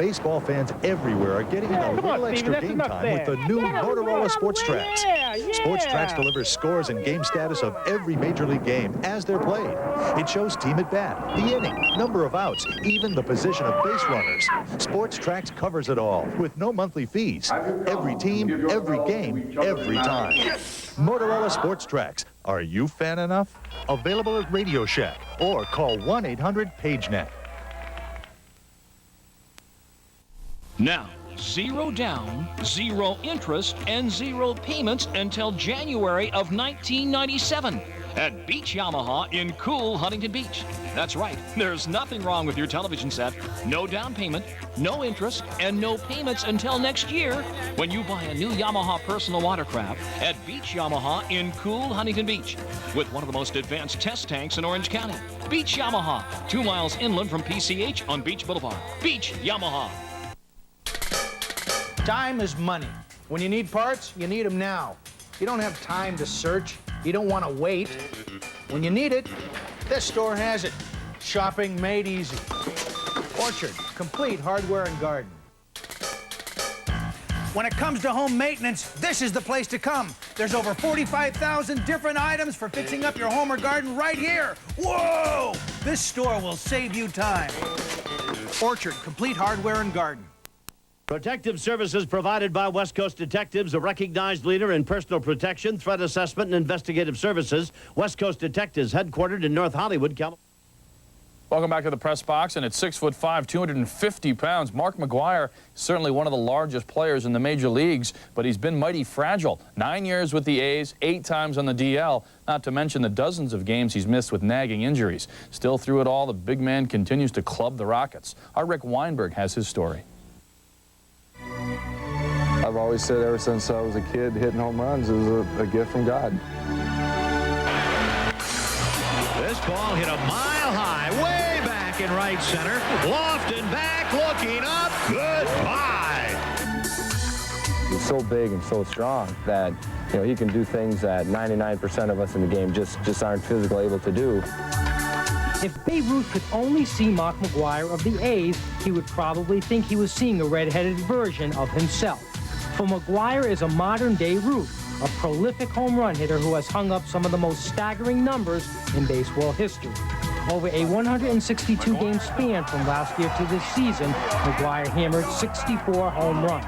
Baseball fans everywhere are getting a little extra game time with the new Motorola Sports Tracks. Sports Tracks delivers scores and game status of every Major League game as they're played. It shows team at bat, the inning, number of outs, even the position of base runners. Sports Tracks covers it all with no monthly fees. Every team, every game, every time. Motorola Sports Tracks. Are you fan enough? Available at Radio Shack or call 1-800-PageNet. Now, 0 down, 0 interest, and 0 payments until January of 1997 at Beach Yamaha in cool Huntington Beach. That's right, there's nothing wrong with your television set. No down payment, no interest, and no payments until next year when you buy a new Yamaha personal watercraft at Beach Yamaha in cool Huntington Beach with one of the most advanced test tanks in Orange County. Beach Yamaha, 2 miles inland from PCH on Beach Boulevard. Beach Yamaha. Time is money. When you need parts, you need them now. You don't have time to search. You don't want to wait. When you need it, this store has it. Shopping made easy. Orchard, complete hardware and garden. When it comes to home maintenance, this is the place to come. There's over 45,000 different items for fixing up your home or garden right here. Whoa! This store will save you time. Orchard, complete hardware and garden. Protective services provided by West Coast Detectives, a recognized leader in personal protection, threat assessment, and investigative services. West Coast Detectives, headquartered in North Hollywood, California. Welcome back to the press box, and at 6'5", 250 pounds, Mark McGwire is certainly one of the largest players in the major leagues, but he's been mighty fragile. 9 years with the A's, 8 times on the DL, not to mention the dozens of games he's missed with nagging injuries. Still through it all, the big man continues to club the Rockets. Our Rick Weinberg has his story. I've always said ever since I was a kid, hitting home runs is a gift from God. This ball hit a mile high, way back in right center. Lofted back, looking up, goodbye. He's so big and so strong that, you know, he can do things that 99% of us in the game just aren't physically able to do. If Babe Ruth could only see Mark McGwire of the A's, he would probably think he was seeing a red-headed version of himself. For McGwire is a modern-day Ruth, a prolific home run hitter who has hung up some of the most staggering numbers in baseball history. Over a 162-game span from last year to this season, McGwire hammered 64 home runs.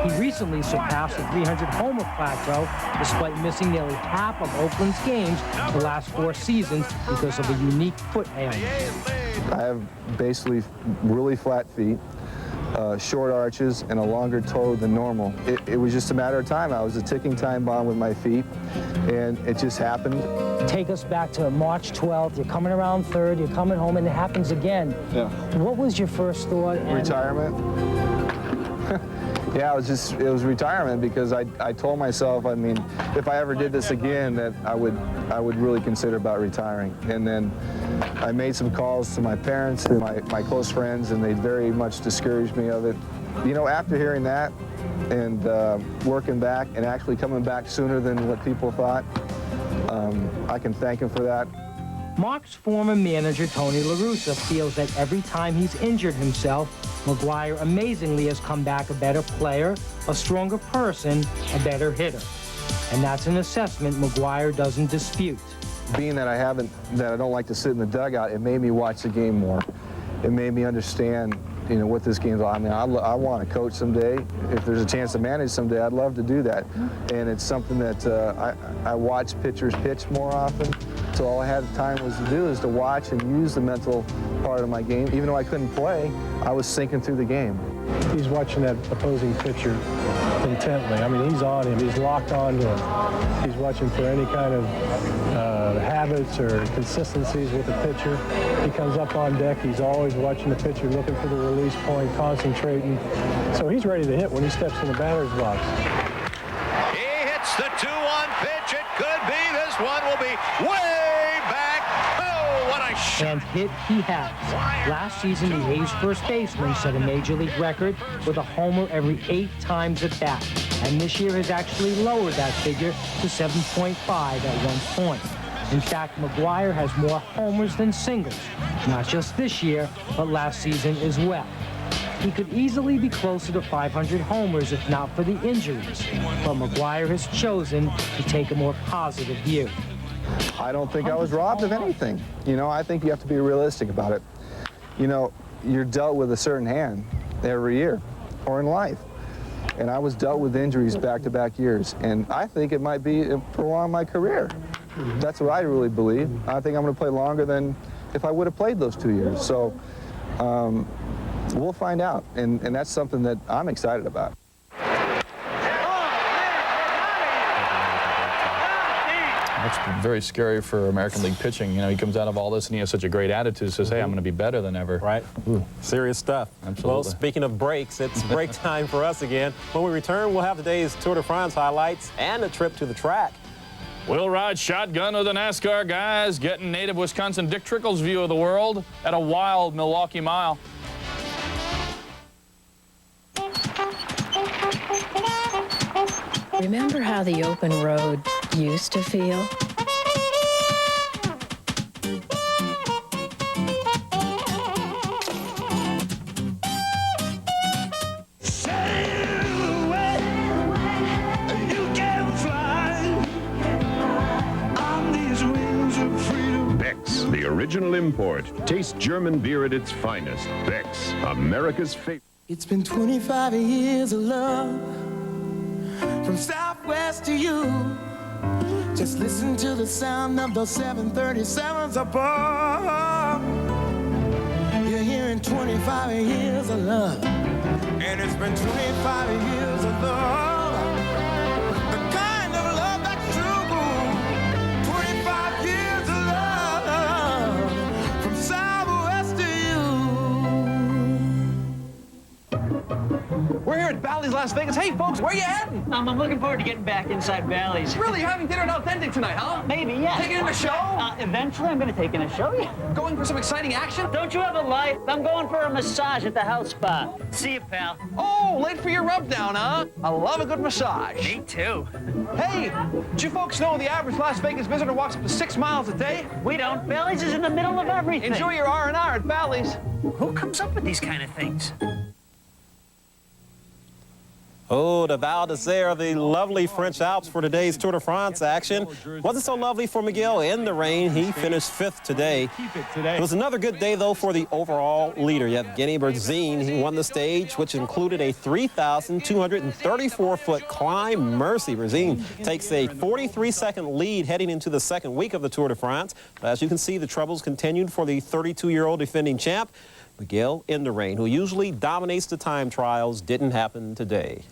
He recently surpassed the 300-homer plateau despite missing nearly half of Oakland's games the last 4 seasons because of a unique foot ailment. I have basically really flat feet, short arches, and a longer toe than normal. It was just a matter of time. I was a ticking time bomb with my feet, and it just happened. Take us back to March 12th. You're coming around 3rd, you're coming home, and it happens again. Yeah. What was your first thought? Retirement. Yeah, it was retirement because I told myself, I mean, if I ever did this again, that I would really consider about retiring. And then I made some calls to my parents and my close friends, and they very much discouraged me of it. You know, after hearing that and working back and actually coming back sooner than what people thought, I can thank him for that. Mark's former manager, Tony La Russa, feels that every time he's injured himself, McGwire amazingly has come back a better player, a stronger person, a better hitter. And that's an assessment McGwire doesn't dispute. Being that I don't like to sit in the dugout, it made me watch the game more. It made me understand, you know, what this game's all. I mean, I want to coach someday. If there's a chance to manage someday, I'd love to do that. And it's something that I watch pitchers pitch more often. So all I had time was to do is to watch and use the mental part of my game. Even though I couldn't play, I was sinking through the game. He's watching that opposing pitcher intently. I mean, he's on him. He's locked on to him. He's watching for any kind of habits or consistencies with the pitcher. He comes up on deck. He's always watching the pitcher, looking for the release point, concentrating. So he's ready to hit when he steps in the batter's box. He hits the 2-1 pitch. It could be. This one will be way back. Oh, what a shot. And hit he has. Last season, the A's first baseman set a major league record with a homer every 8 times at bat. And this year has actually lowered that figure to 7.5 at one point. In fact, McGwire has more homers than singles, not just this year, but last season as well. He could easily be closer to 500 homers if not for the injuries, but McGwire has chosen to take a more positive view. I don't think I was robbed of anything. You know, I think you have to be realistic about it. You know, you're dealt with a certain hand every year or in life. And I was dealt with injuries back-to-back years. And I think it might be prolong my career. That's what I really believe. I think I'm going to play longer than if I would have played those 2 years. So we'll find out. And that's something that I'm excited about. That's very scary for American League pitching. You know, he comes out of all this and he has such a great attitude, says, hey, I'm going to be better than ever. Right. Ooh. Serious stuff. Absolutely. Well, speaking of breaks, it's break time for us again. When we return, we'll have today's Tour de France highlights and a trip to the track. We'll ride shotgun with the NASCAR guys, getting native Wisconsin Dick Trickle's view of the world at a wild Milwaukee Mile. Remember how the open road used to feel? Beck's, the original import. Taste German beer at its finest. Beck's, America's favorite. It's been 25 years of love, from Southwest to you. Just listen to the sound of those 737s above. You're hearing 25 years of love, and it's been 25 years of love. The kind of love that's true. 25 years of love, from Southwest to you. We're here at Bally's Las Vegas. Hey, folks, where you heading? I'm looking forward to getting back inside Bally's. Really? You're having dinner at Authentic tonight, huh? Maybe, yeah. Taking in a show? Eventually, I'm going to take in a show, yeah. Going for some exciting action? Don't you have a life? I'm going for a massage at the house spa. See you, pal. Oh, late for your rub down, huh? I love a good massage. Me too. Hey, did you folks know the average Las Vegas visitor walks up to 6 miles a day? We don't. Bally's is in the middle of everything. Enjoy your R&R at Bally's. Who comes up with these kind of things? Oh, the Val d'Isère of the lovely French Alps for today's Tour de France action. Wasn't so lovely for Miguel in the rain. He finished 5th today. It was another good day, though, for the overall leader, Yevgeny Berzin. He won the stage, which included a 3,234-foot climb. Mercy. Berzin takes a 43-second lead heading into the second week of the Tour de France. As you can see, the troubles continued for the 32-year-old defending champ. Miguel Indurain, who usually dominates the time trials, didn't happen today.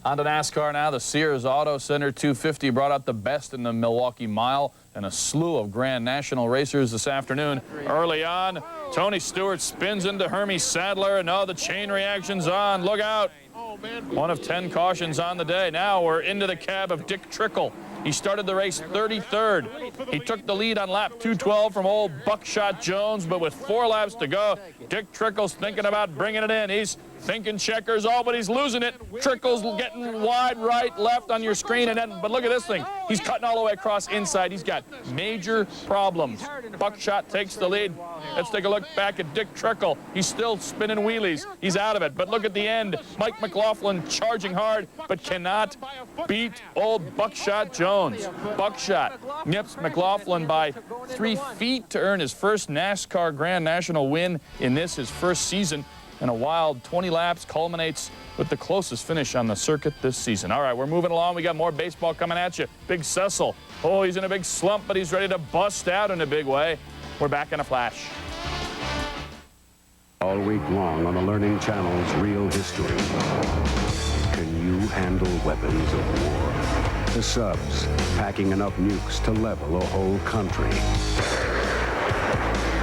On to NASCAR now. The Sears Auto Center 250 brought out the best in the Milwaukee Mile and a slew of Grand National racers this afternoon. Early on, Tony Stewart spins into Hermie Sadler, and now the chain reaction's on. Look out. One of 10 cautions on the day. Now we're into the cab of Dick Trickle. He started the race 33rd. He took the lead on lap 212 from old Buckshot Jones, but with 4 laps to go, Dick Trickle's thinking about bringing it in. He's thinking checkers, but he's losing it. Trickle's getting wide right, left on your screen, and then, but look at this thing. He's cutting all the way across inside. He's got major problems. Buckshot takes the lead. Let's take a look back at Dick Trickle. He's still spinning wheelies. He's out of it, but look at the end. Mike McLaughlin charging hard, but cannot beat old Buckshot Jones. Buckshot nips McLaughlin by 3 feet to earn his first NASCAR Grand National win in this, his first season. And a wild 20 laps culminates with the closest finish on the circuit this season. All right, we're moving along. We got more baseball coming at you. Big Cecil. Oh, he's in a big slump, but he's ready to bust out in a big way. We're back in a flash. All week long on the Learning Channel's Real History. Can you handle weapons of war? The subs packing enough nukes to level a whole country.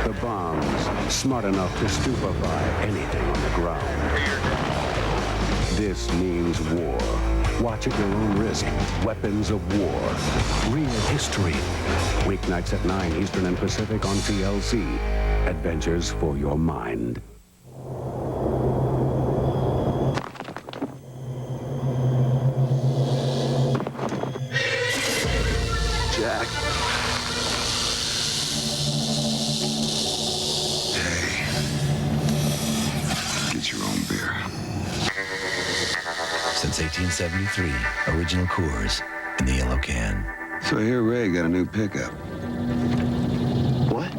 The bombs smart enough to stupefy anything on the ground. This means war. Watch at your own risk. Weapons of War. Real history. Weeknights at 9 Eastern and Pacific on TLC. Adventures for your mind. Jack. Get your own Since 1873, original Coors in the yellow can. So here Ray got a new pickup. What?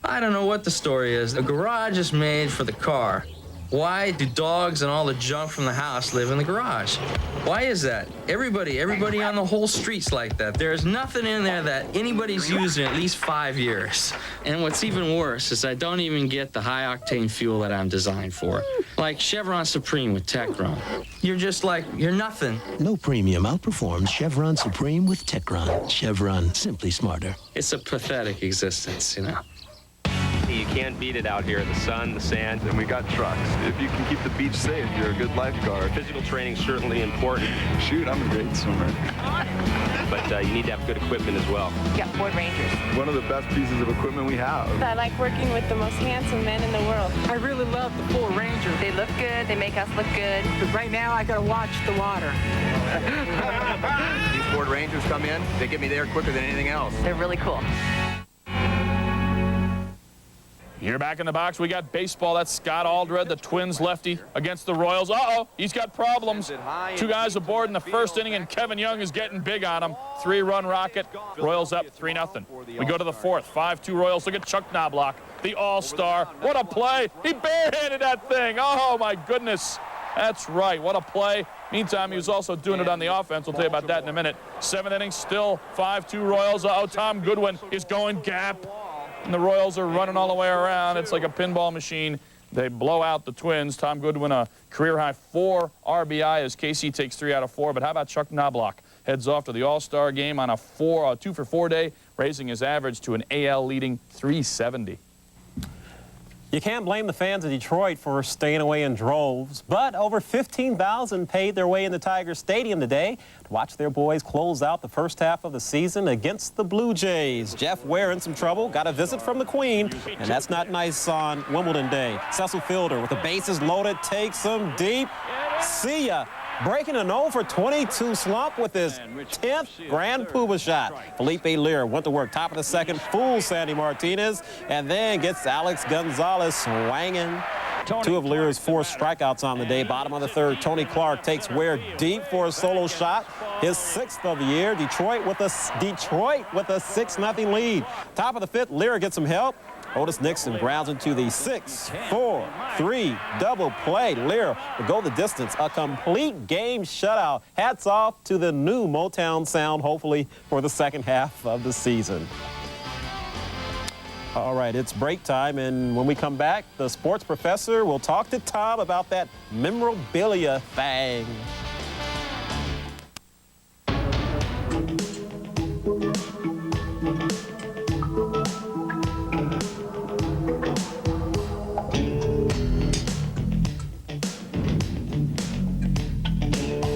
I don't know what the story is. The garage is made for the car. Why do dogs and all the junk from the house live in the garage? Why is that? Everybody on the whole street's like that. There's nothing in there that anybody's used in at least 5 years. And what's even worse is I don't even get the high-octane fuel that I'm designed for. Like Chevron Supreme with Techron. You're just like, you're nothing. No premium outperforms Chevron Supreme with Techron. Chevron, simply smarter. It's a pathetic existence, you know. You can't beat it out here. The sun, the sand. And we got trucks. If you can keep the beach safe, you're a good lifeguard. Physical training is certainly important. Shoot, I'm a great swimmer. But you need to have good equipment as well. Yeah, Ford Rangers. One of the best pieces of equipment we have. I like working with the most handsome men in the world. I really love the Ford Rangers. They look good. They make us look good. But right now, I gotta watch the water. These Ford Rangers come in, they get me there quicker than anything else. They're really cool. Here back in the box, we got baseball. That's Scott Aldred, the Twins lefty, against the Royals. Uh-oh, he's got problems. Two guys aboard in the first inning, and Kevin Young is getting big on him. 3-run rocket. Royals up 3-0. We go to the fourth. 5-2 Royals. Look at Chuck Knobloch, the all-star. What a play. He barehanded that thing. Oh, my goodness. That's right. What a play. Meantime, he was also doing it on the offense. We'll tell you about that in a minute. 7th inning, still 5-2 Royals. Uh-oh, Tom Goodwin is going gap. And the Royals are running all the way around. It's like a pinball machine. They blow out the Twins. Tom Goodwin, a career-high 4 RBI as KC takes 3 out of 4. But how about Chuck Knobloch? Heads off to the All-Star game on a 2-for-4 day, raising his average to an AL-leading 370. You can't blame the fans of Detroit for staying away in droves, but over 15,000 paid their way into Tiger Stadium today to watch their boys close out the first half of the season against the Blue Jays. Jeff Ware in some trouble, got a visit from the Queen, and that's not nice on Wimbledon Day. Cecil Fielder with the bases loaded takes them deep. See ya. Breaking an 0-for-22 slump with his 10th grand Pooba shot. Felipe Lear went to work top of the second, fools Sandy Martinez, and then gets Alex Gonzalez swinging. 2 of Lear's 4 strikeouts on the day. Bottom of the third, Tony Clark takes Ware deep for a solo shot. His 6th of the year. Detroit with a 6-0 lead. Top of the 5th, Lear gets some help. Otis Nixon grounds into the 6-4-3 double play. Lear will go the distance. A complete game shutout. Hats off to the new Motown sound, hopefully, for the second half of the season. All right, it's break time, and when we come back, the sports professor will talk to Tom about that memorabilia thing.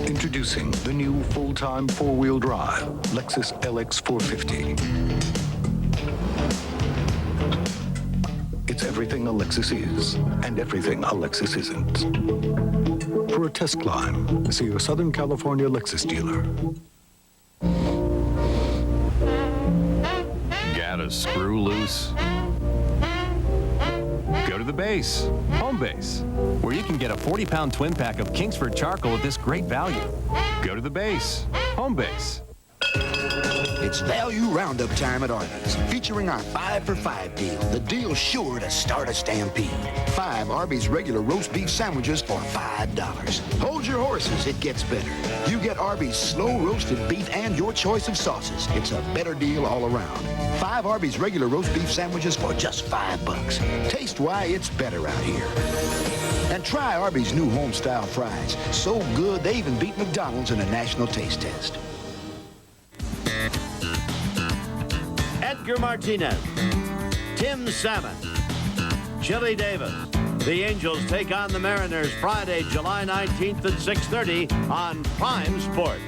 Introducing the new full-time four-wheel drive Lexus LX 450. It's everything a Lexus is and everything a Lexus isn't. For a test climb, see your Southern California Lexus dealer. Got a screw loose? Go to the base, Home Base, where you can get a 40-pound twin pack of Kingsford charcoal at this great value. Go to the base, Home Base. It's value roundup time at Arby's, featuring our 5-for-5 deal. The deal's sure to start a stampede. 5 Arby's regular roast beef sandwiches for $5. Hold your horses, it gets better. You get Arby's slow roasted beef and your choice of sauces. It's a better deal all around. 5 Arby's regular roast beef sandwiches for just $5. Taste why it's better out here. And try Arby's new home-style fries. So good, they even beat McDonald's in a national taste test. Edgar Martinez, Tim Salmon, Chili Davis. The Angels take on the Mariners Friday, July 19th at 6:30 on Prime Sports.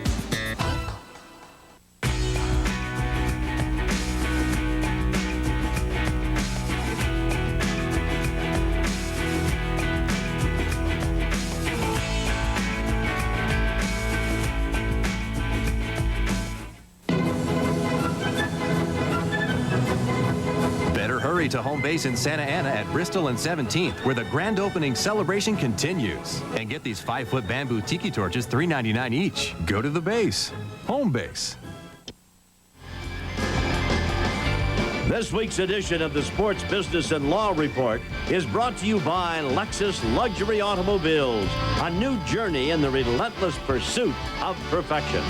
hurry to home base in Santa Ana at Bristol and 17th, where the grand opening celebration continues. And get these 5-foot bamboo tiki torches, $3.99 each. Go to the base. Home base. This week's edition of the Sports Business and Law Report is brought to you by Lexus Luxury Automobiles, a new journey in the relentless pursuit of perfection.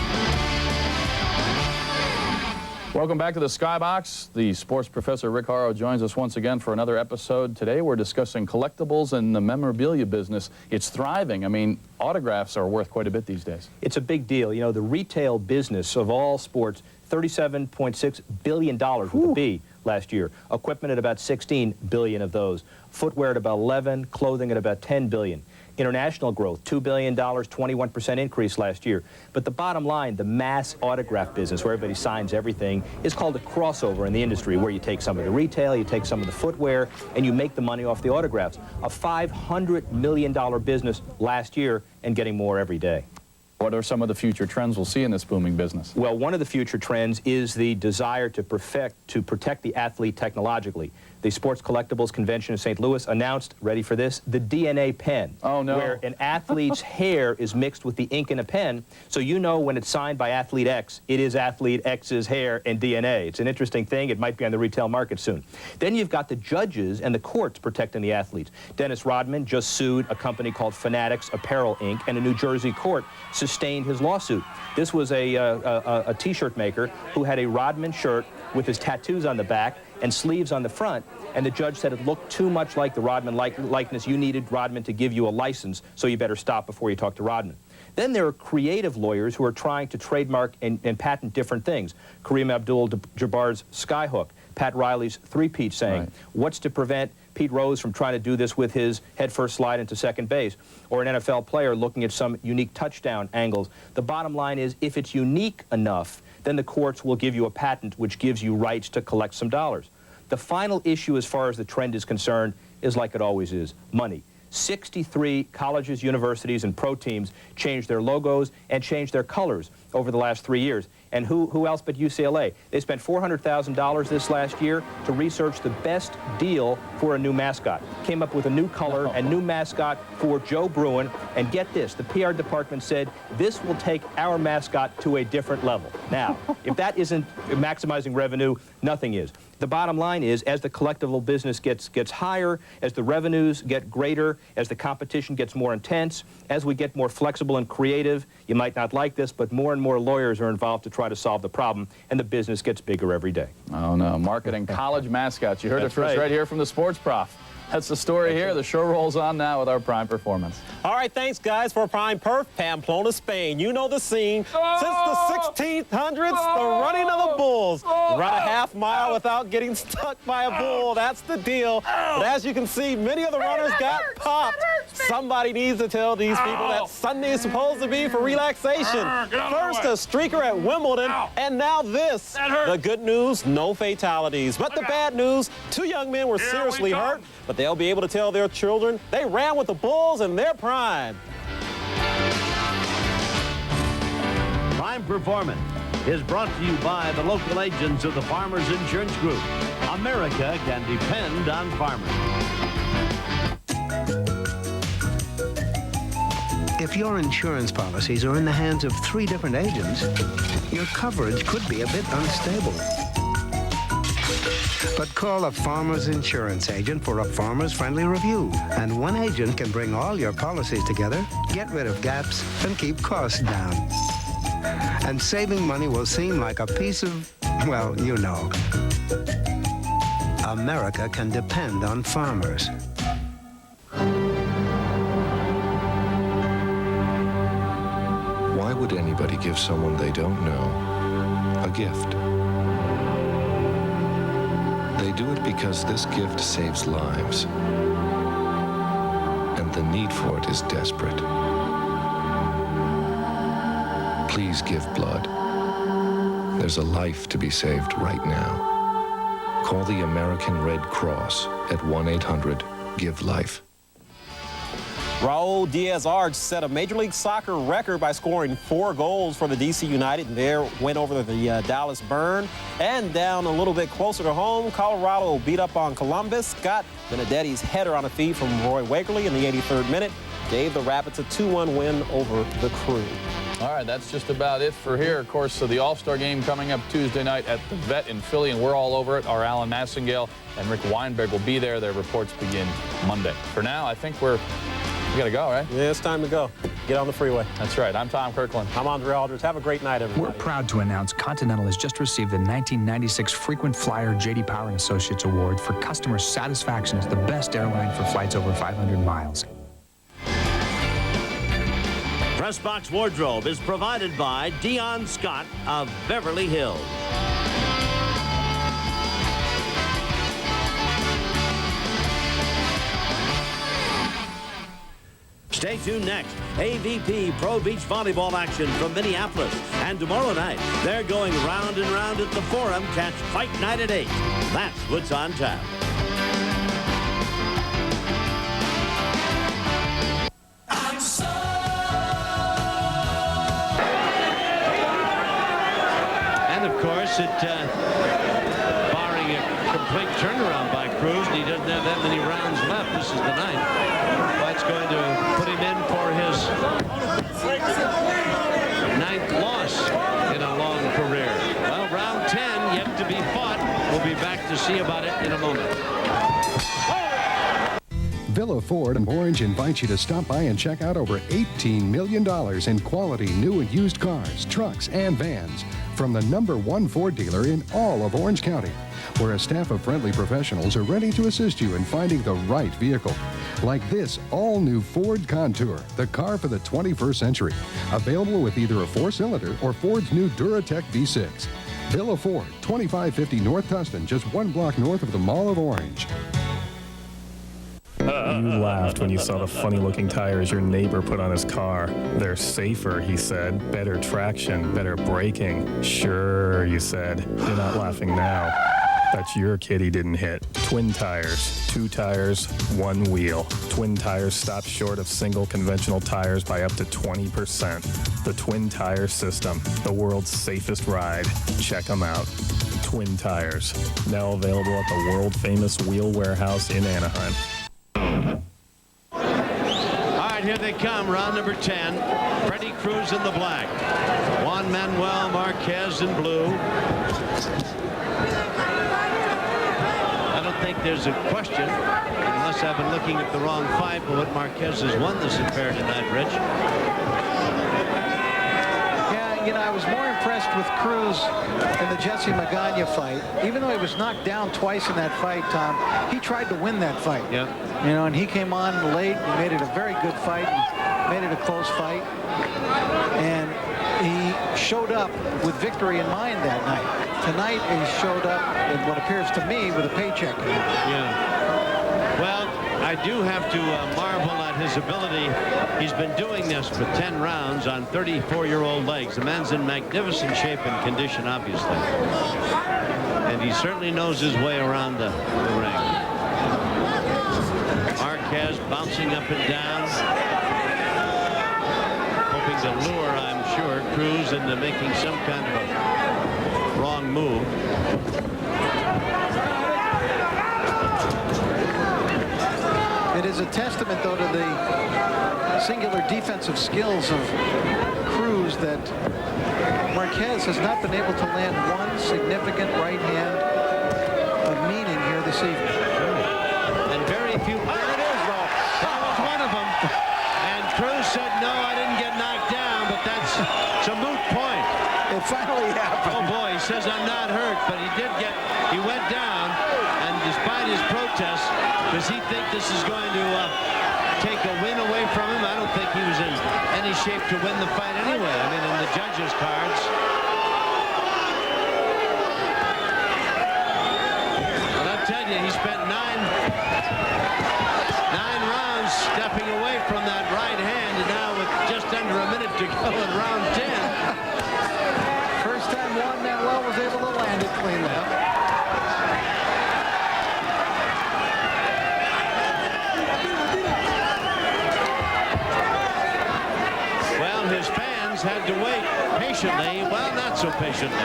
Welcome back to the Skybox. The sports professor Rick Haro joins us once again for another episode. Today we're discussing collectibles and the memorabilia business. It's thriving. I mean, autographs are worth quite a bit these days. It's a big deal. You know, the retail business of all sports, $37.6 billion with a B last year. Equipment at about 16 billion of those. Footwear at about 11, clothing at about 10 billion. International growth, $2 billion, 21% increase last year. But the bottom line, the mass autograph business, where everybody signs everything, is called a crossover in the industry, where you take some of the retail, you take some of the footwear, and you make the money off the autographs. A $500 million business last year, and getting more every day. What are some of the future trends we'll see in this booming business? Well, one of the future trends is the desire to protect the athlete technologically. The Sports Collectibles Convention in St. Louis announced, ready for this, the DNA pen. Oh, no. Where an athlete's hair is mixed with the ink in a pen, so you know when it's signed by Athlete X, it is Athlete X's hair and DNA. It's an interesting thing. It might be on the retail market soon. Then you've got the judges and the courts protecting the athletes. Dennis Rodman just sued a company called Fanatics Apparel, Inc., and a New Jersey court sustained his lawsuit. This was a T-shirt maker who had a Rodman shirt with his tattoos on the back and sleeves on the front, and the judge said it looked too much like the Rodman likeness. You needed Rodman to give you a license, so you better stop before you talk to Rodman. Then there are creative lawyers who are trying to trademark and patent different things. Kareem Abdul-Jabbar's skyhook, Pat Riley's three-peat saying, right. What's to prevent Pete Rose from trying to do this with his head-first slide into second base, or an NFL player looking at some unique touchdown angles. The bottom line is, if it's unique enough, then the courts will give you a patent which gives you rights to collect some dollars. The final issue as far as the trend is concerned is like it always is, money. 63 colleges, universities, and pro teams changed their logos and changed their colors over the last 3 years. And who else but UCLA? They spent $400,000 this last year to research the best deal for a new mascot. Came up with a new color and new mascot for Joe Bruin. And get this, the PR department said, this will take our mascot to a different level. Now, if that isn't maximizing revenue, nothing is. The bottom line is, as the collectible business gets higher, as the revenues get greater, as the competition gets more intense, as we get more flexible and creative, you might not like this, but more and more lawyers are involved to try to solve the problem, and the business gets bigger every day. Oh, no. Marketing college mascots. You heard it first right here from the Sports Prof. That's the story here. The show rolls on now with our Prime Performance. All right, thanks, guys, for Prime Perf. Pamplona, Spain. You know the scene. Since the 1600s, the running of the bulls. Run a half mile without getting stuck by a bull. That's the deal. But as you can see, many of the runners got popped. Somebody needs to tell these people that Sunday is supposed to be for relaxation. First, a streaker at Wimbledon, and now this. The good news, no fatalities. But the bad news, 2 young men were seriously hurt, but they'll be able to tell their children they ran with the bulls in their prime. Prime Performance is brought to you by the local agents of the Farmers Insurance Group. America can depend on farmers. If your insurance policies are in the hands of 3 different agents, your coverage could be a bit unstable. But call a farmer's insurance agent for a farmer's-friendly review. And one agent can bring all your policies together, get rid of gaps, and keep costs down. And saving money will seem like a piece of, well, you know. America can depend on farmers. Why would anybody give someone they don't know a gift? They do it because this gift saves lives, and the need for it is desperate. Please give blood. There's a life to be saved right now. Call the American Red Cross at 1-800-GIVE-LIFE. Raul Diaz-Arge set a Major League Soccer record by scoring 4 goals for the DC United and their win over the Dallas Burn. And down a little bit closer to home, Colorado beat up on Columbus. Scott Benedetti's header on a feed from Roy Wakerly in the 83rd minute gave the Rapids a 2-1 win over the Crew. All right, that's just about it for here. Of course, so the All-Star game coming up Tuesday night at the Vet in Philly, and we're all over it. Our Alan Massingale and Rick Weinberg will be there. Their reports begin Monday. For now, I think we got to go, right? Yeah, it's time to go. Get on the freeway. That's right. I'm Tom Kirkland. I'm Andre Aldridge. Have a great night, everybody. We're proud to announce Continental has just received the 1996 Frequent Flyer J.D. Power and Associates Award for customer satisfaction as the best airline for flights over 500 miles. Press Box Wardrobe is provided by Dion Scott of Beverly Hills. Stay tuned next. AVP Pro Beach Volleyball action from Minneapolis. And tomorrow night, they're going round and round at the Forum. Catch Fight Night at 8. That's what's on tap. And of course, barring a complete turnaround by Cruz, he doesn't have that many rounds left. This is the 9th. That's going to put him in for his 9th loss in a long career. Well, round 10 yet to be fought. We'll be back to see about it in a moment. Villa Ford and Orange invites you to stop by and check out over $18 million in quality new and used cars, trucks, and vans from the #1 Ford dealer in all of Orange County, where a staff of friendly professionals are ready to assist you in finding the right vehicle. Like this all-new Ford Contour, the car for the 21st century. Available with either a 4-cylinder or Ford's new Duratec V6. Villa Ford, 2550 North Tustin, just 1 block north of the Mall of Orange. You laughed when you saw the funny-looking tires your neighbor put on his car. They're safer, he said. Better traction, better braking. Sure, you said. You're not laughing now. That's your kid he didn't hit. Twin tires. 2 tires, 1 wheel. Twin tires stop short of single conventional tires by up to 20%. The Twin Tire System, the world's safest ride. Check them out. Twin Tires. Now available at the world-famous Wheel Warehouse in Anaheim. All right, here they come, round number 10. Freddie Cruz in the black. Juan Manuel Marquez in blue. I don't think there's a question, unless I've been looking at the wrong fight, but what Marquez has won this affair tonight, Rich. Yeah, you know, I was more impressed with Cruz in the Jesse Magana fight. Even though he was knocked down twice in that fight, Tom, he tried to win that fight. Yeah. You know, and he came on late and made it a very good fight, and made it a close fight. And he showed up with victory in mind that night. Tonight, he showed up in what appears to me with a paycheck. Yeah. Well, I do have to marvel at his ability. He's been doing this for 10 rounds on 34-year-old legs. The man's in magnificent shape and condition, obviously. And he certainly knows his way around the ring. Marquez bouncing up and down. Hoping to lure, I'm sure, Cruz into making some kind of a wrong move. It is a testament, though, to the singular defensive skills of Cruz that Marquez has not been able to land one significant right hand of meaning here this evening. And very few. There it is, though. That was one of them. And Cruz said, no, I didn't get knocked down, but it's a moot point. It finally happened. Oh, boy, he says I'm not hurt, but he went down, and despite his protests, does he think this is going to take a win away from him? I don't think he was in any shape to win the fight anyway. I mean, in the judges' cards. But I'll tell you, he spent nine rounds stepping away from that right hand, and now with just under a minute to go in round 10. First time Juan Manuel was able to land it cleanly. had to wait patiently, well, not so patiently,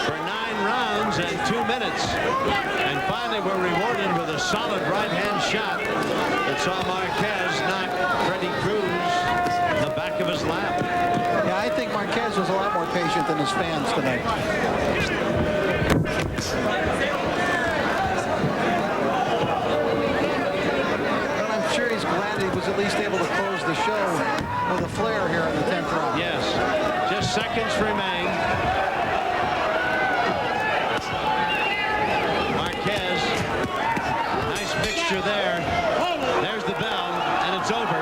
for 9 rounds and 2 minutes. And finally were rewarded with a solid right-hand shot that saw Marquez knock Freddie Cruz in the back of his lap. Yeah, I think Marquez was a lot more patient than his fans tonight. Well, I'm sure he's glad he was at least able to close the show with a flare here in the 10th round. Yes, just seconds remain. Marquez, nice mixture there. There's the bell, and it's over.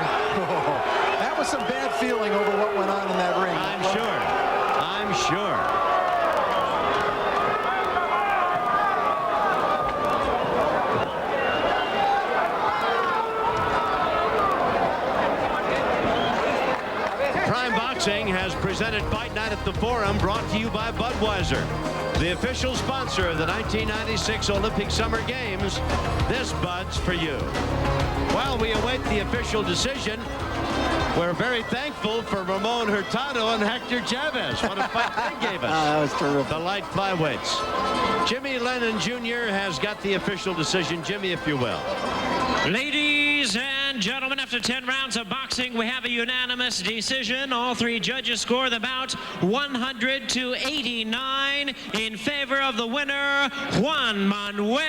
That was some bad feeling over what went on in that ring. I'm sure. I'm sure. Prime Boxing has presented Fight Night at the Forum, brought to you by Budweiser, the official sponsor of the 1996 Olympic Summer Games. This Bud's for you. While we await the official decision, we're very thankful for Ramon Hurtado and Hector Chavez. What a fight they gave us. That was terrific. The light flyweights. Jimmy Lennon Jr. has got the official decision. Jimmy, if you will. Ladies and gentlemen, after 10 rounds of boxing, we have a unanimous decision. All 3 judges score the bout 100 to 89 in favor of the winner, Juan Manuel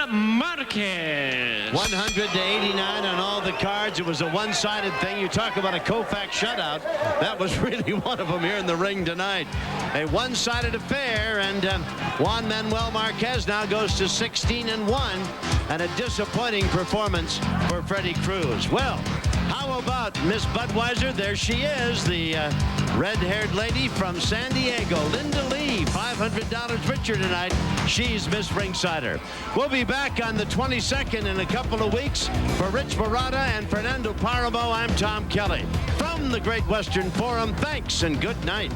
Marquez. 100 to 89 on all the cards. It was a one-sided thing. You talk about a Koufax shutout. That was really one of them here in the ring tonight. A one-sided affair, and Juan Manuel Marquez now goes to 16-1, and a disappointing performance for Freddie Cruz. Well, how about Miss Budweiser? There she is, the red-haired lady from San Diego, Linda Lee, $500 richer tonight. She's Miss Ringsider. We'll be back on the 22nd in a couple of weeks. For Rich Barada and Fernando Paramo, I'm Tom Kelly. From the Great Western Forum, thanks and good night.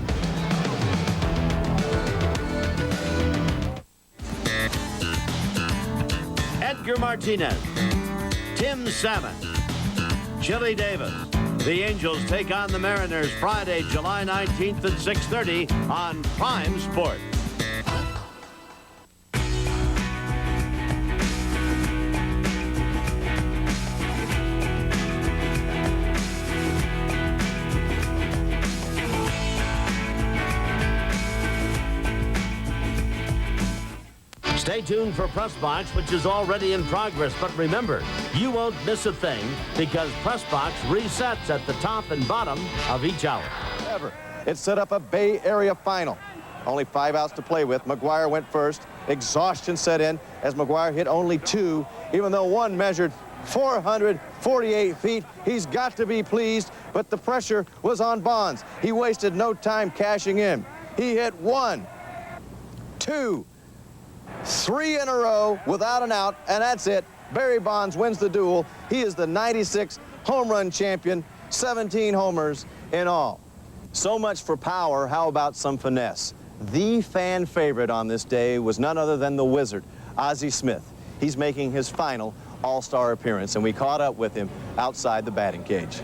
Edgar Martinez, Tim Salmon, Chili Davis. The Angels take on the Mariners Friday, July 19th at 6:30 on Prime Sports. Stay tuned for Press Box, which is already in progress. But remember, you won't miss a thing because Press Box resets at the top and bottom of each hour. It set up a Bay Area final. Only 5 outs to play with. McGwire went first. Exhaustion set in as McGwire hit only 2, even though 1 measured 448 feet. He's got to be pleased, but the pressure was on Bonds. He wasted no time cashing in. He hit 1, 2, 3 in a row without an out, and that's it. Barry Bonds wins the duel. He is the 96 home run champion, 17 homers in all. So much for power. How about some finesse? The fan favorite on this day was none other than the Wizard, Ozzie Smith. He's making his final All-Star appearance, and we caught up with him outside the batting cage.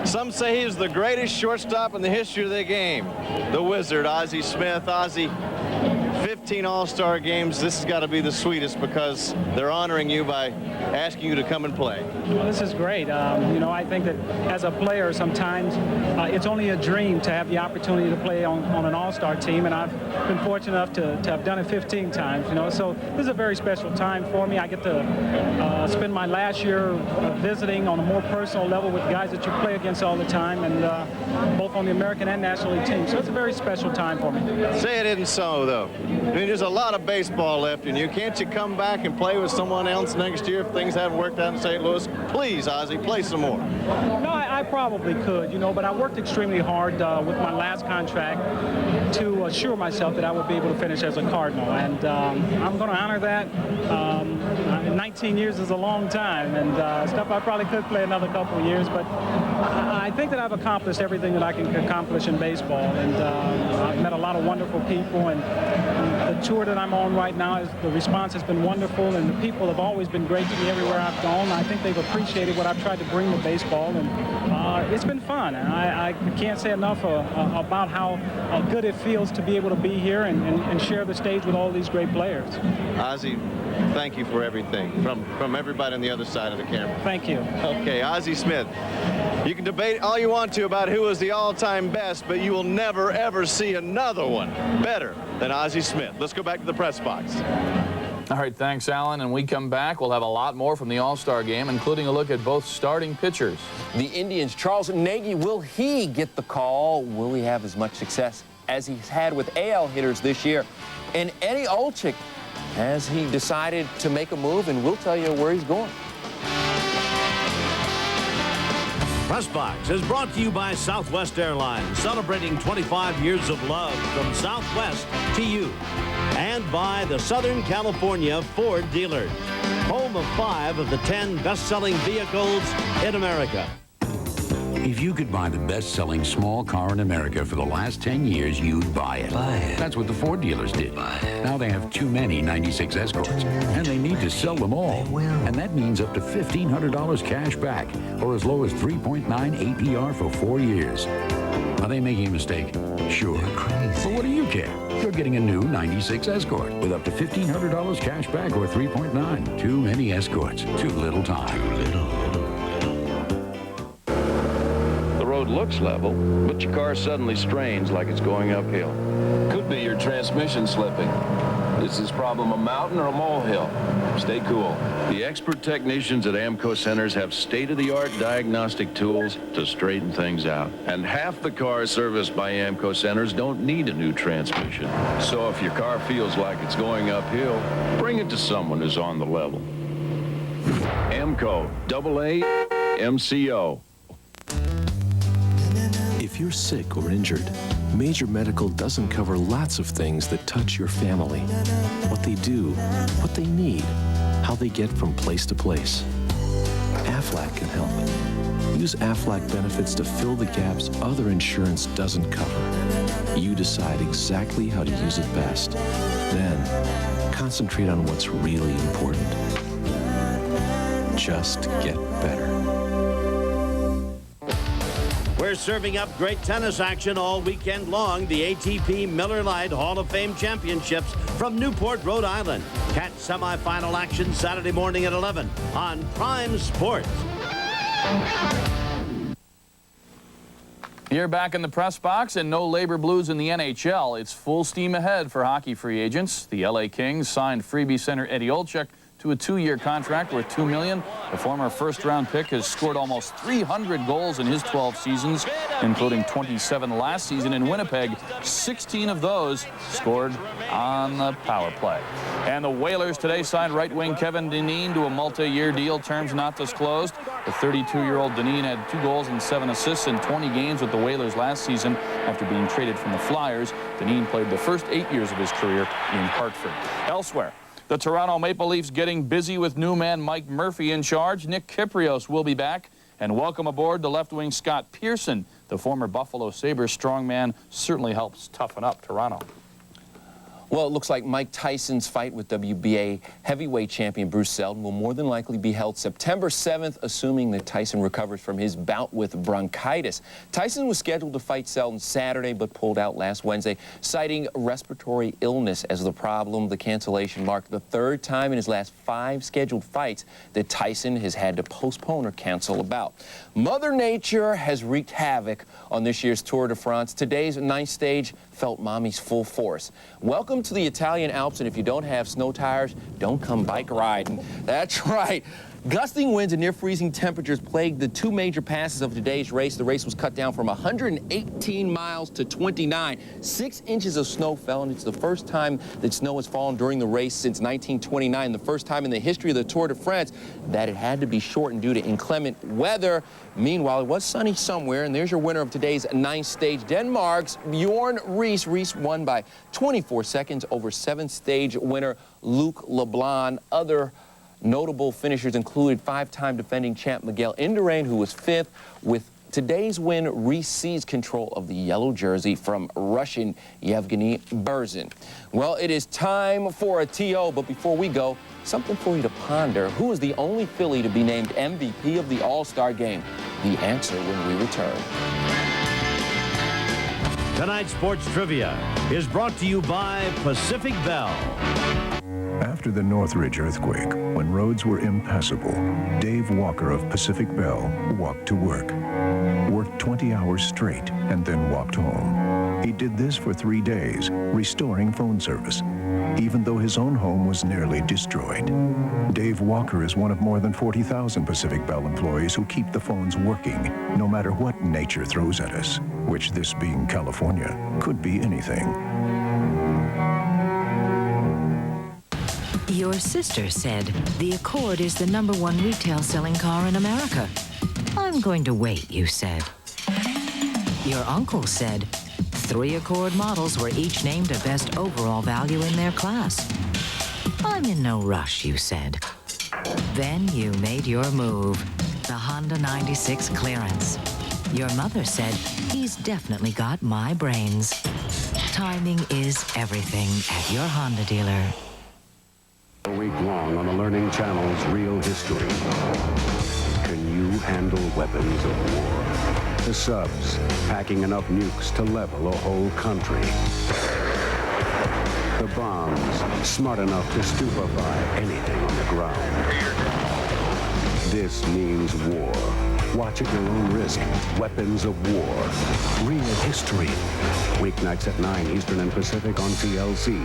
Some say he is the greatest shortstop in the history of the game. The Wizard, Ozzie Smith. Ozzie, 15 All-Star games. This has got to be the sweetest because they're honoring you by asking you to come and play. Well, this is great. You know, I think that as a player, sometimes it's only a dream to have the opportunity to play on an All-Star team, and I've been fortunate enough to have done it 15 times, you know. So this is a very special time for me. I get to spend my last year visiting on a more personal level with guys that you play against all the time, and both on the American and National League team. So it's a very special time for me. Say it isn't so, though. I mean, there's a lot of baseball left in you. Can't you come back and play with someone else next year if things haven't worked out in St. Louis? Please, Ozzie, play some more. No, I probably could, you know, but I worked extremely hard with my last contract to assure myself that I would be able to finish as a Cardinal, and I'm going to honor that. 19 years is a long time, and stuff I probably could play another couple of years, but I think that I've accomplished everything that I can accomplish in baseball, and I've met a lot of wonderful people, and the tour that I'm on right now, the response has been wonderful, and the people have always been great to me everywhere I've gone. I think they've appreciated what I've tried to bring to baseball, and it's been fun. And I can't say enough about how good it feels to be able to be here and share the stage with all these great players. Ozzie, thank you for everything from everybody on the other side of the camera. Thank you. Okay, Ozzie Smith. You can debate all you want to about who is the all-time best, but you will never, ever see another one better than Ozzie Smith. Let's go back to the press box. All right, thanks, Alan. And we come back, we'll have a lot more from the All-Star game, including a look at both starting pitchers. The Indians, Charles Nagy, will he get the call? Will he have as much success as he's had with AL hitters this year? And Eddie Olczyk, has he decided to make a move? And we'll tell you where he's going. Press Box is brought to you by Southwest Airlines, celebrating 25 years of love from Southwest to you. And by the Southern California Ford dealers, home of 5 of the 10 best-selling vehicles in America. If you could buy the best-selling small car in America for the last 10 years, you'd buy it. That's what the Ford dealers did. Now they have too many 96 Escorts, and they need to sell them all. And that means up to $1,500 cash back, or as low as 3.9 APR for 4 years. Are they making a mistake? Sure. But what do you care? You're getting a new 96 Escort with up to $1,500 cash back or 3.9. Too many Escorts. Too little time. Too little. The road looks level, but your car suddenly strains like it's going uphill. Could be your transmission slipping. Is this problem a mountain or a molehill? Stay cool. The expert technicians at AMCO Centers have state-of-the-art diagnostic tools to straighten things out. And half the cars serviced by AMCO Centers don't need a new transmission. So if your car feels like it's going uphill, bring it to someone who's on the level. AMCO, AA, MCO. If you're sick or injured, Major Medical doesn't cover lots of things that touch your family. What they do, what they need, how they get from place to place. Aflac can help. Use Aflac benefits to fill the gaps other insurance doesn't cover. You decide exactly how to use it best. Then, concentrate on what's really important. Just get better. We're serving up great tennis action all weekend long. The ATP Miller Lite Hall of Fame Championships from Newport, Rhode Island. Catch semifinal action Saturday morning at 11 on Prime Sports. You're back in the press box, and no labor blues in the NHL. It's full steam ahead for hockey free agents. The LA Kings signed freebie center Eddie Olczyk to a 2-year contract worth $2 million. The former first-round pick has scored almost 300 goals in his 12 seasons, including 27 last season in Winnipeg. 16 of those scored on the power play. And the Whalers today signed right-wing Kevin Dineen to a multi-year deal, terms not disclosed. The 32-year-old Dineen had 2 goals and 7 assists in 20 games with the Whalers last season after being traded from the Flyers. Dineen played the first 8 years of his career in Hartford. Elsewhere, the Toronto Maple Leafs getting busy with new man Mike Murphy in charge. Nick Kyprios will be back. And welcome aboard the left wing Scott Pearson. The former Buffalo Sabres strongman certainly helps toughen up Toronto. Well, it looks like Mike Tyson's fight with WBA heavyweight champion Bruce Seldon will more than likely be held September 7th, assuming that Tyson recovers from his bout with bronchitis. Tyson was scheduled to fight Seldon Saturday, but pulled out last Wednesday, citing respiratory illness as the problem. The cancellation marked the 3rd time in his last 5 scheduled fights that Tyson has had to postpone or cancel a bout. Mother Nature has wreaked havoc on this year's Tour de France. Today's 9th stage felt mommy's full force. Welcome to the Italian Alps, and if you don't have snow tires, don't come bike riding. That's right. Gusting winds and near-freezing temperatures plagued the 2 major passes of today's race. The race was cut down from 118 miles to 29. 6 inches of snow fell, and it's the first time that snow has fallen during the race since 1929, the first time in the history of the Tour de France that it had to be shortened due to inclement weather. Meanwhile, it was sunny somewhere, and there's your winner of today's 9th stage, Denmark's Bjorn Ries. Ries won by 24 seconds over 7th stage winner Luc Leblanc. Other notable finishers included 5-time defending champ Miguel Indurain, who was 5th with Today's win re-seized control of the yellow jersey from Russian Yevgeny Berzin. Well, it is time for a TO, but before we go, something for you to ponder. Who is the only Philly to be named MVP of the All-Star Game? The answer when we return. Tonight's sports trivia is brought to you by Pacific Bell. After the Northridge earthquake, when roads were impassable, Dave Walker of Pacific Bell walked to work. Worked 20 hours straight and then walked home. He did this for 3 days, restoring phone service, even though his own home was nearly destroyed. Dave Walker is one of more than 40,000 Pacific Bell employees who keep the phones working, no matter what nature throws at us, which, this being California, could be anything. Your sister said the Accord is the #1 retail-selling car in America. I'm going to wait, you said. Your uncle said 3 Accord models were each named a best overall value in their class. I'm in no rush, you said. Then you made your move, the Honda 96 clearance. Your mother said, he's definitely got my brains. Timing is everything at your Honda dealer. A week long on the Learning Channel's Real History. Can you handle weapons of war? The subs, packing enough nukes to level a whole country. The bombs, smart enough to stupefy anything on the ground. This means war. Watch at your own risk. Weapons of War. Real History. Weeknights at 9 Eastern and Pacific on TLC.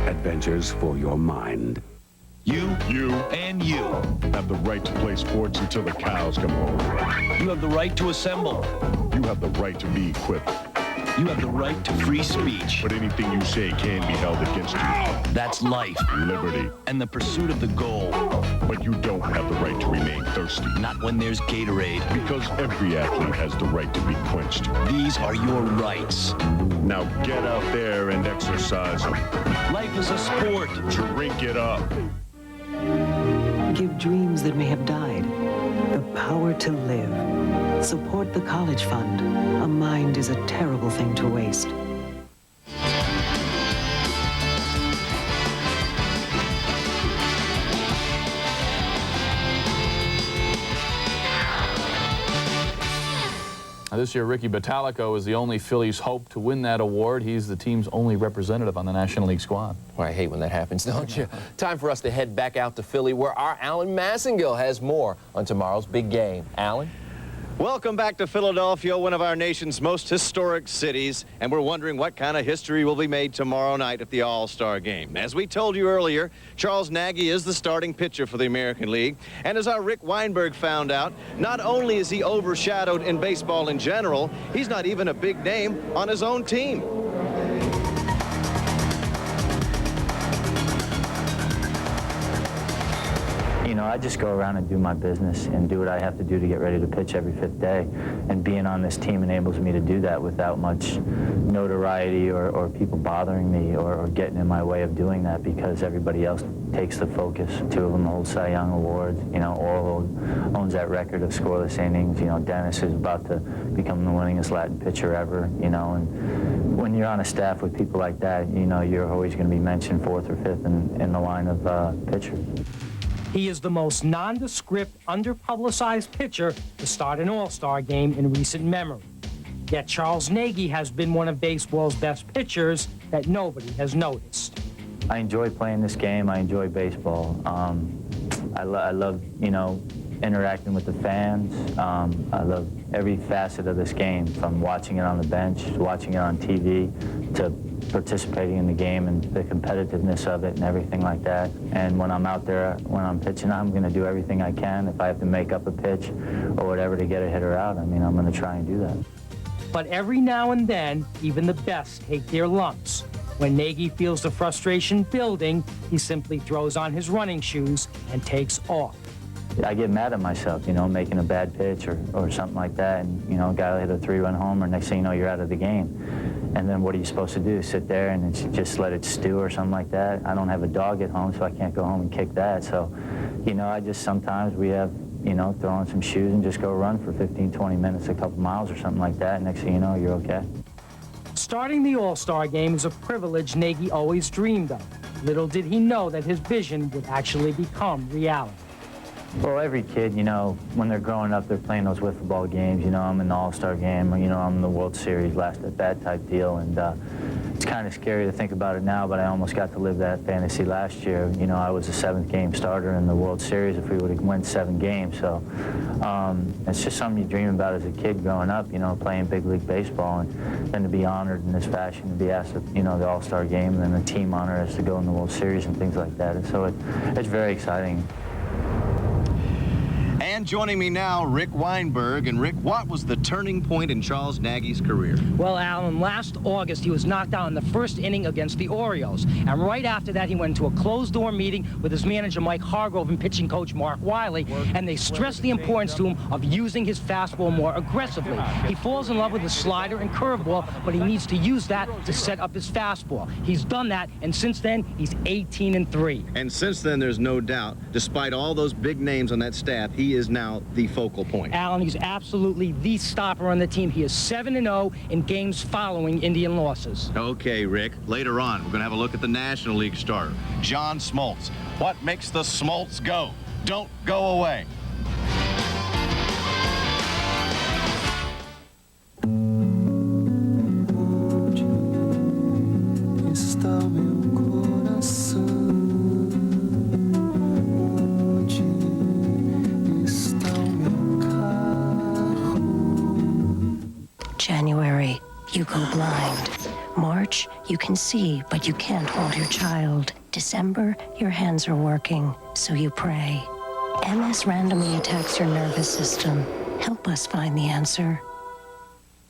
Adventures for your mind. You, and you have the right to play sports until the cows come home. You have the right to assemble. You have the right to be equipped. You have the right to free speech. But anything you say can be held against you. That's life, liberty, and the pursuit of the goal. But you don't have the right to remain thirsty. Not when there's Gatorade. Because every athlete has the right to be quenched. These are your rights. Now get out there and exercise them. Life is a sport. Drink it up. Give dreams that may have died the power to live. Support the College Fund. A mind is a terrible thing to waste. This year, Ricky Bottalico is the only Phillies hope to win that award. He's the team's only representative on the National League squad. Well, I hate when that happens, don't you? Time for us to head back out to Philly, where our Alan Massingale has more on tomorrow's big game. Alan? Welcome back to Philadelphia, one of our nation's most historic cities, and we're wondering what kind of history will be made tomorrow night at the All-Star Game. As we told you earlier, Charles Nagy is the starting pitcher for the American League, and as our Rick Weinberg found out, not only is he overshadowed in baseball in general, he's not even a big name on his own team. You know, I just go around and do my business and do what I have to do to get ready to pitch every 5th day. And being on this team enables me to do that without much notoriety or people bothering me or getting in my way of doing that, because everybody else takes the focus. 2 of them hold Cy Young awards. You know, Oral owns that record of scoreless innings. You know, Dennis is about to become the winningest Latin pitcher ever, you know. And when you're on a staff with people like that, you know, you're always going to be mentioned 4th or 5th in the line of pitchers. He is the most nondescript, underpublicized pitcher to start an All-Star game in recent memory. Yet Charles Nagy has been one of baseball's best pitchers that nobody has noticed. I enjoy playing this game. I enjoy baseball. I love, you know, interacting with the fans. I love every facet of this game, from watching it on the bench, watching it on TV, to participating in the game and the competitiveness of it and everything like that. And when I'm out there, when I'm pitching, I'm going to do everything I can. If I have to make up a pitch or whatever to get a hitter out, I mean, I'm going to try and do that. But every now and then, even the best take their lumps. When Nagy feels the frustration building, he simply throws on his running shoes and takes off. I get mad at myself, you know, making a bad pitch or something like that, and, you know, a guy will hit a 3-run homer, next thing you know, you're out of the game. And then what are you supposed to do? Sit there and just let it stew or something like that? I don't have a dog at home, so I can't go home and kick that. So you know, I just sometimes we have, you know, throw on some shoes and just go run for 15, 20 minutes, a couple miles or something like that. Next thing you know, you're okay. Starting the All-Star game is a privilege Nagy always dreamed of. Little did he know that his vision would actually become reality. Well, every kid, you know, when they're growing up, they're playing those wiffle ball games. You know, I'm in the All-Star game, or, you know, I'm in the World Series, last at bat type deal. And it's kind of scary to think about it now, but I almost got to live that fantasy last year. You know, I was a 7th game starter in the World Series if we would have won 7 games. So it's just something you dream about as a kid growing up, you know, playing big league baseball, and then to be honored in this fashion, to be asked to, you know, the All-Star game, and then the team honor as to go in the World Series and things like that. And so it's very exciting. And joining me now, Rick Weinberg. And Rick, what was the turning point in Charles Nagy's career? Well, Alan, last August, he was knocked out in the first inning against the Orioles. And right after that, he went into a closed-door meeting with his manager, Mike Hargrove, and pitching coach, Mark Wiley. And they stressed the importance to him of using his fastball more aggressively. He falls in love with his slider and curveball, but he needs to use that to set up his fastball. He's done that, and since then, he's 18-3. And since then, there's no doubt, despite all those big names on that staff, he is now the focal point. Alan, he's absolutely the stopper on the team. He is 7-0 in games following Indian losses. Okay, Rick, later on, we're going to have a look at the National League starter, John Smoltz. What makes the Smoltz go? Don't go away. January, you go blind. March, you can see, but you can't hold your child. December, your hands are working, so you pray. MS randomly attacks your nervous system. Help us find the answer.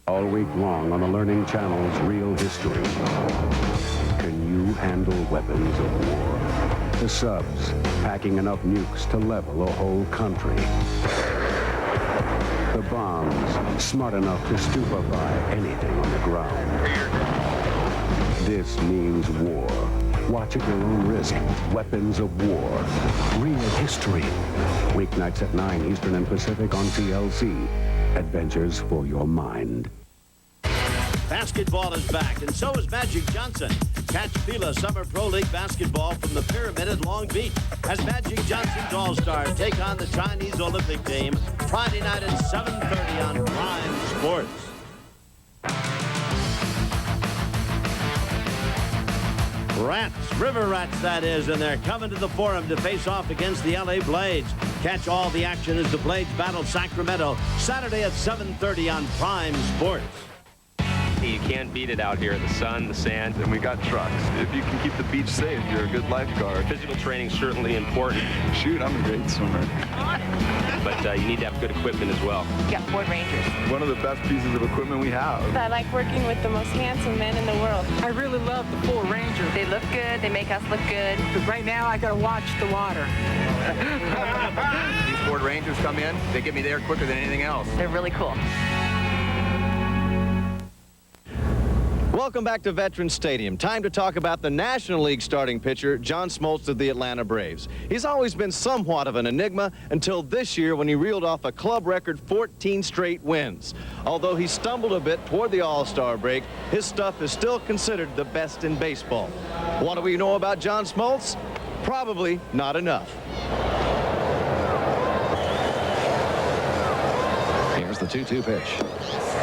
All week long on the Learning Channel's Real History. Can you handle weapons of war? The subs, packing enough nukes to level a whole country. The bombs, smart enough to stupefy anything on the ground. This means war. Watch at your own risk. Weapons of War. Real History. Weeknights at 9 Eastern and Pacific on TLC. Adventures for your mind. Basketball is back, and so is Magic Johnson. Catch FILA Summer Pro League basketball from the Pyramid at Long Beach as Magic Johnson's All-Stars take on the Chinese Olympic team Friday night at 7:30 on Prime Sports. Rats, River Rats that is, and they're coming to the Forum to face off against the LA Blades. Catch all the action as the Blades battle Sacramento Saturday at 7:30 on Prime Sports. You can't beat it out here. The sun, the sand. And we got trucks. If you can keep the beach safe, you're a good lifeguard. Physical training is certainly important. Shoot, I'm a great swimmer. But you need to have good equipment as well. You got Ford Rangers. One of the best pieces of equipment we have. I like working with the most handsome men in the world. I really love the Ford Rangers. They look good. They make us look good. But right now, I got to watch the water. These Ford Rangers come in, they get me there quicker than anything else. They're really cool. Welcome back to Veterans Stadium. Time to talk about the National League starting pitcher, John Smoltz of the Atlanta Braves. He's always been somewhat of an enigma until this year when he reeled off a club record 14 straight wins. Although he stumbled a bit toward the All-Star break, his stuff is still considered the best in baseball. What do we know about John Smoltz? Probably not enough. Here's the 2-2 pitch.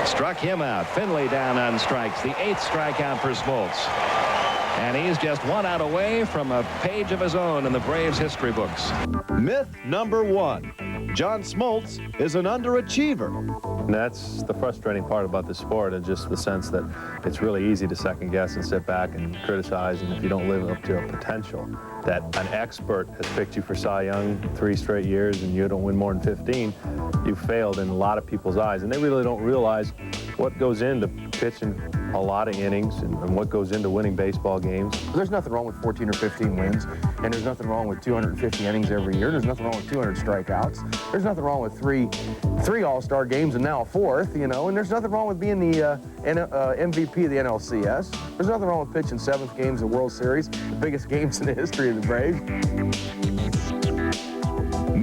Struck him out. Finley down on strikes. The 8th strikeout for Smoltz. And he's just 1 out away from a page of his own in the Braves history books. Myth number 1. John Smoltz is an underachiever. And that's the frustrating part about the sport, and just the sense that it's really easy to second guess and sit back and criticize, and if you don't live up to your potential, that an expert has picked you for Cy Young 3 straight years and you don't win more than 15, you've failed in a lot of people's eyes, and they really don't realize what goes into pitching a lot of innings and what goes into winning baseball games. There's nothing wrong with 14 or 15 wins, and there's nothing wrong with 250 innings every year. There's nothing wrong with 200 strikeouts. There's nothing wrong with three All-Star games and now a 4th, you know, and there's nothing wrong with being the MVP of the NLCS. There's nothing wrong with pitching 7th games of the World Series, the biggest games in the history of the Braves.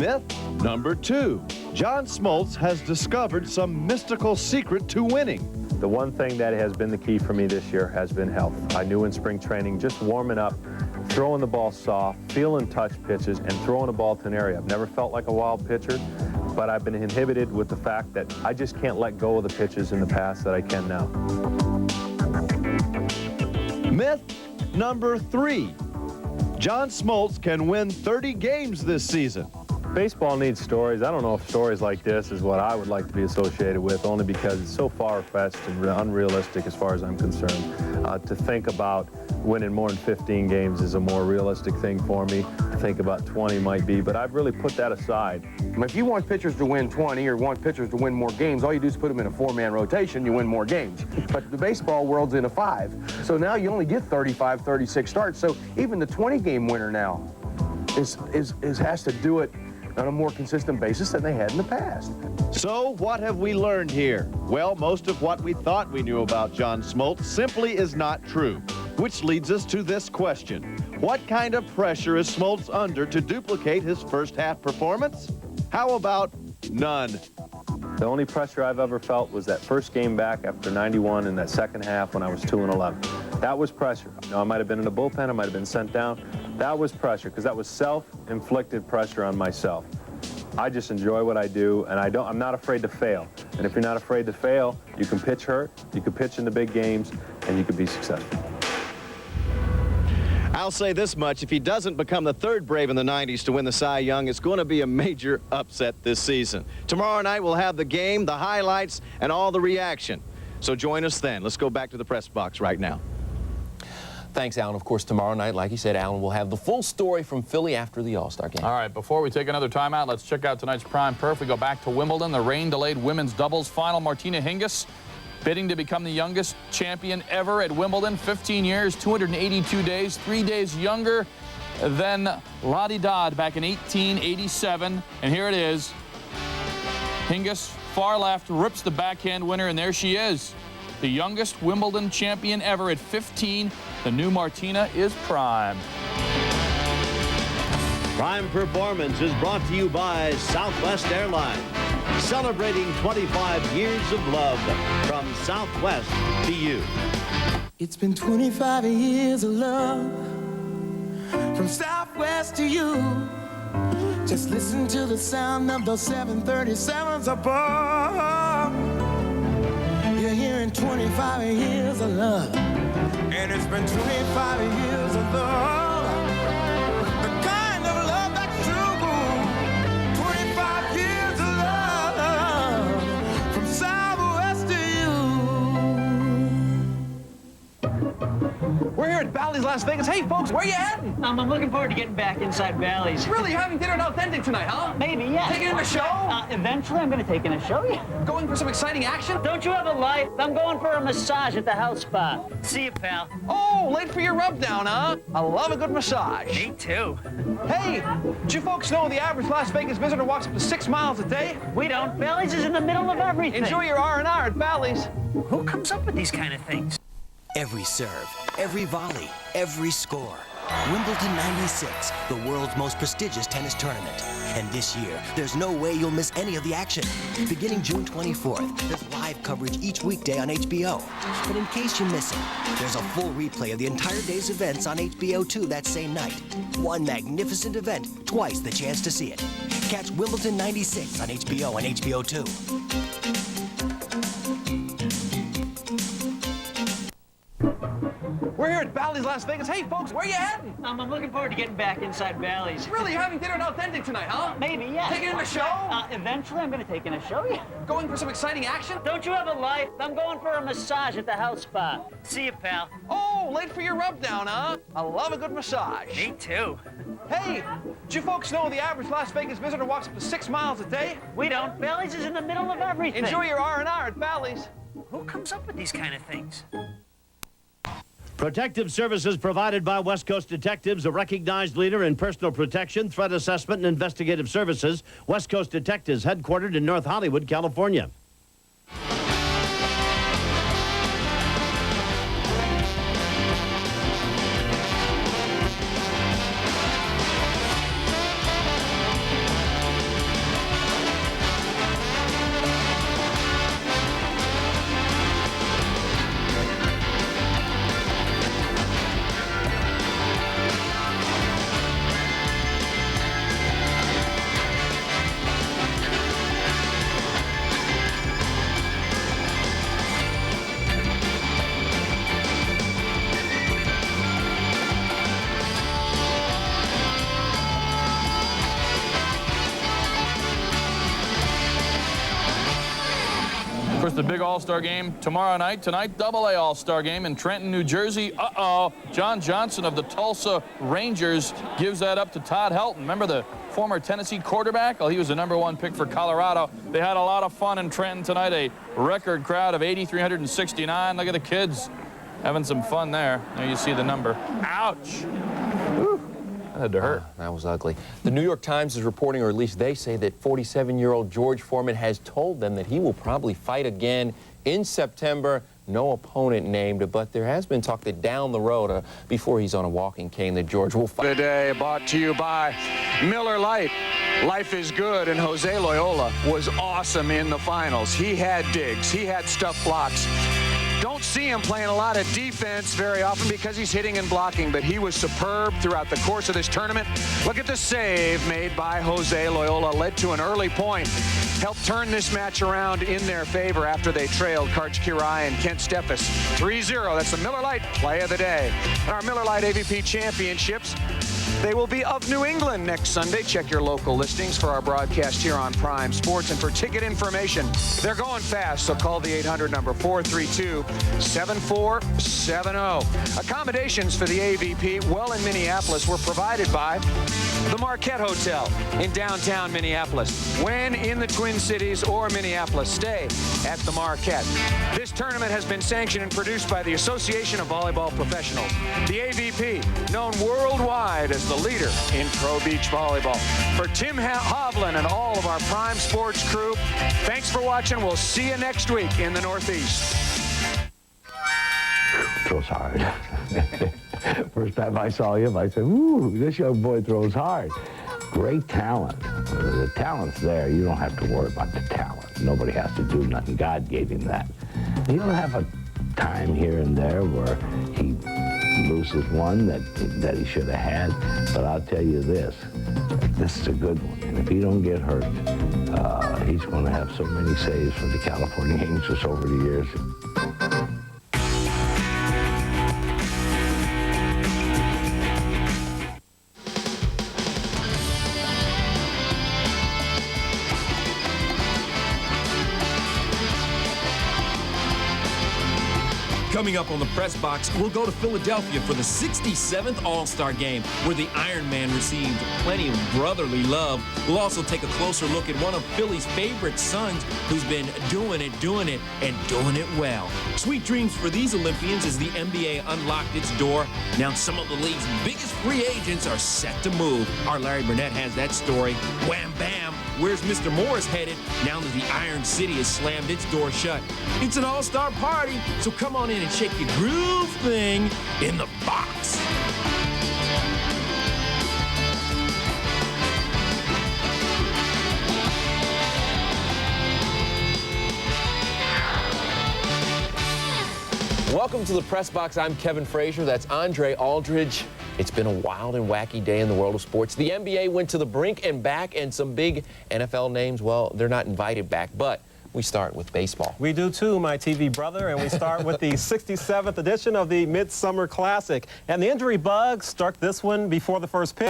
Myth number 2. John Smoltz has discovered some mystical secret to winning. The one thing that has been the key for me this year has been health. I knew in spring training, just warming up, throwing the ball soft, feeling touch pitches, and throwing the ball to an area. I've never felt like a wild pitcher, but I've been inhibited with the fact that I just can't let go of the pitches in the past that I can now. Myth number 3. John Smoltz can win 30 games this season. Baseball needs stories. I don't know if stories like this is what I would like to be associated with, only because it's so far-fetched and unrealistic as far as I'm concerned. To think about winning more than 15 games is a more realistic thing for me. To think about 20 might be, but I've really put that aside. If you want pitchers to win 20 or want pitchers to win more games, all you do is put them in a 4-man rotation, you win more games. But the baseball world's in a 5. So now you only get 35, 36 starts. So even the 20-game winner now has to do it on a more consistent basis than they had in the past. So what have we learned here? Well, most of what we thought we knew about John Smoltz simply is not true, which leads us to this question. What kind of pressure is Smoltz under to duplicate his first half performance? How about none? The only pressure I've ever felt was that first game back after 91 in that second half when I was 2-11. That was pressure. You know, I might have been in the bullpen, I might have been sent down. That was pressure, because that was self-inflicted pressure on myself. I just enjoy what I do, and I'm not afraid to fail. And if you're not afraid to fail, you can pitch hurt, you can pitch in the big games, and you can be successful. I'll say this much, if he doesn't become the third Brave in the 90s to win the Cy Young, it's going to be a major upset this season. Tomorrow night we'll have the game, the highlights, and all the reaction. So join us then. Let's go back to the press box right now. Thanks, Alan. Of course, tomorrow night, like you said, Alan will have the full story from Philly after the All-Star game. All right, before we take another timeout, let's check out tonight's Prime Perf. We go back to Wimbledon, the rain-delayed women's doubles final. Martina Hingis bidding to become the youngest champion ever at Wimbledon. 15 years, 282 days, 3 days younger than Lottie Dodd back in 1887. And here it is. Hingis, far left, rips the backhand winner, and there she is. The youngest Wimbledon champion ever at 15. The new Martina is prime. Prime Performance is brought to you by Southwest Airlines. Celebrating 25 years of love from Southwest to you. It's been 25 years of love from Southwest to you. Just listen to the sound of those 737s above. You're hearing 25 years of love, and it's been 25 years of love. The kind of love that's true. 25 years of love from Southwest to you. We're here at Bally's Las Vegas. Hey, folks, where you heading? I'm looking forward to getting back inside Bally's. Really? You're having dinner at Authentic tonight, huh? Maybe, yeah. Taking in a show? Eventually, I'm going to take in a show, yeah. Going for some exciting action? Don't you have a life? I'm going for a massage at the house spa. See you, pal. Oh, late for your rub down, huh? I love a good massage. Me too. Hey, do you folks know the average Las Vegas visitor walks up to 6 miles a day? We don't. Bally's is in the middle of everything. Enjoy your R&R at Bally's. Who comes up with these kind of things? Every serve, every volley, every score. Wimbledon 96, the world's most prestigious tennis tournament. And this year, there's no way you'll miss any of the action. Beginning June 24th, there's live coverage each weekday on HBO. But in case you miss it, there's a full replay of the entire day's events on HBO 2 that same night. One magnificent event, twice the chance to see it. Catch Wimbledon 96 on HBO and HBO 2. We're here at Bally's Las Vegas. Hey, folks, where you heading? I'm looking forward to getting back inside Bally's. Really? You're having dinner at Authentic tonight, huh? Maybe, yeah. Taking in a show? Eventually, I'm going to take in a show, yeah. Going for some exciting action? Don't you have a life? I'm going for a massage at the house spa. See you, pal. Oh, late for your rub down, huh? I love a good massage. Me too. Hey, do you folks know the average Las Vegas visitor walks up to 6 miles a day? We don't. Bally's is in the middle of everything. Enjoy your R&R at Bally's. Who comes up with these kind of things? Protective services provided by West Coast Detectives, a recognized leader in personal protection, threat assessment, and investigative services. West Coast Detectives, headquartered in North Hollywood, California. course, the big All-Star game tomorrow night. Tonight, AA All-Star game in Trenton, New Jersey. John Johnson of the Tulsa Rangers gives that up to Todd Helton. Remember the former Tennessee quarterback? Well, he was the #1 pick for Colorado. They had a lot of fun in Trenton tonight. A record crowd of 8,369. Look at the kids having some fun there. There you see the number. Ouch. Whew. That had to hurt. That was ugly. The New York Times is reporting, or at least they say, that 47-year-old George Foreman has told them that he will probably fight again in September. No opponent named, but there has been talk that down the road, before he's on a walking cane, that George will fight. Today, brought to you by Miller Lite. Life is good, and Jose Loyola was awesome in the finals. He had digs. He had stuff blocks. Don't see him playing a lot of defense very often because he's hitting and blocking, but he was superb throughout the course of this tournament. Look at the save made by Jose Loyola, led to an early point. Helped turn this match around in their favor after they trailed Karch Kirai and Kent Steffes 3-0. That's the Miller Lite play of the day. And our Miller Lite AVP championships, they will be of New England next Sunday. Check your local listings for our broadcast here on Prime Sports. And for ticket information, they're going fast, so call the 800 number 432-7470. Accommodations for the AVP, well, in Minneapolis, were provided by the Marquette Hotel in downtown Minneapolis. When in the Twin Cities or Minneapolis, stay at the Marquette. This tournament has been sanctioned and produced by the Association of Volleyball Professionals. The AVP, known worldwide as the leader in pro beach volleyball. For Tim Hovland and all of our Prime Sports crew, thanks for watching. We'll see you next week in the Northeast. Throws hard. First time I saw him, I said, ooh, this young boy throws hard. Great talent. The talent's there. You don't have to worry about the talent. Nobody has to do nothing. God gave him that. He'll have a time here and there where he loses one that he should have had. But I'll tell you this is a good one. And if he don't get hurt, he's going to have so many saves for the California Angels over the years. Coming up on the Press Box, we'll go to Philadelphia for the 67th All-Star Game, where the Iron Man received plenty of brotherly love. We'll also take a closer look at one of Philly's favorite sons who's been doing it, and doing it well. Sweet dreams for these Olympians as the NBA unlocked its door. Now some of the league's biggest free agents are set to move. Our Larry Burnett has that story. Wham bam! Where's Mr. Morris headed now that the Iron City has slammed its door shut? It's an all-star party, so come on in and shake your groove thing in the box. Welcome to the Press Box. I'm Kevin Frazier. That's Andre Aldridge. It's been a wild and wacky day in the world of sports. The NBA went to the brink and back, and some big NFL names, well, they're not invited back, but we start with baseball. We do too, my TV brother, and we start with the 67th edition of the Midsummer Classic. And the injury bug struck this one before the first pitch.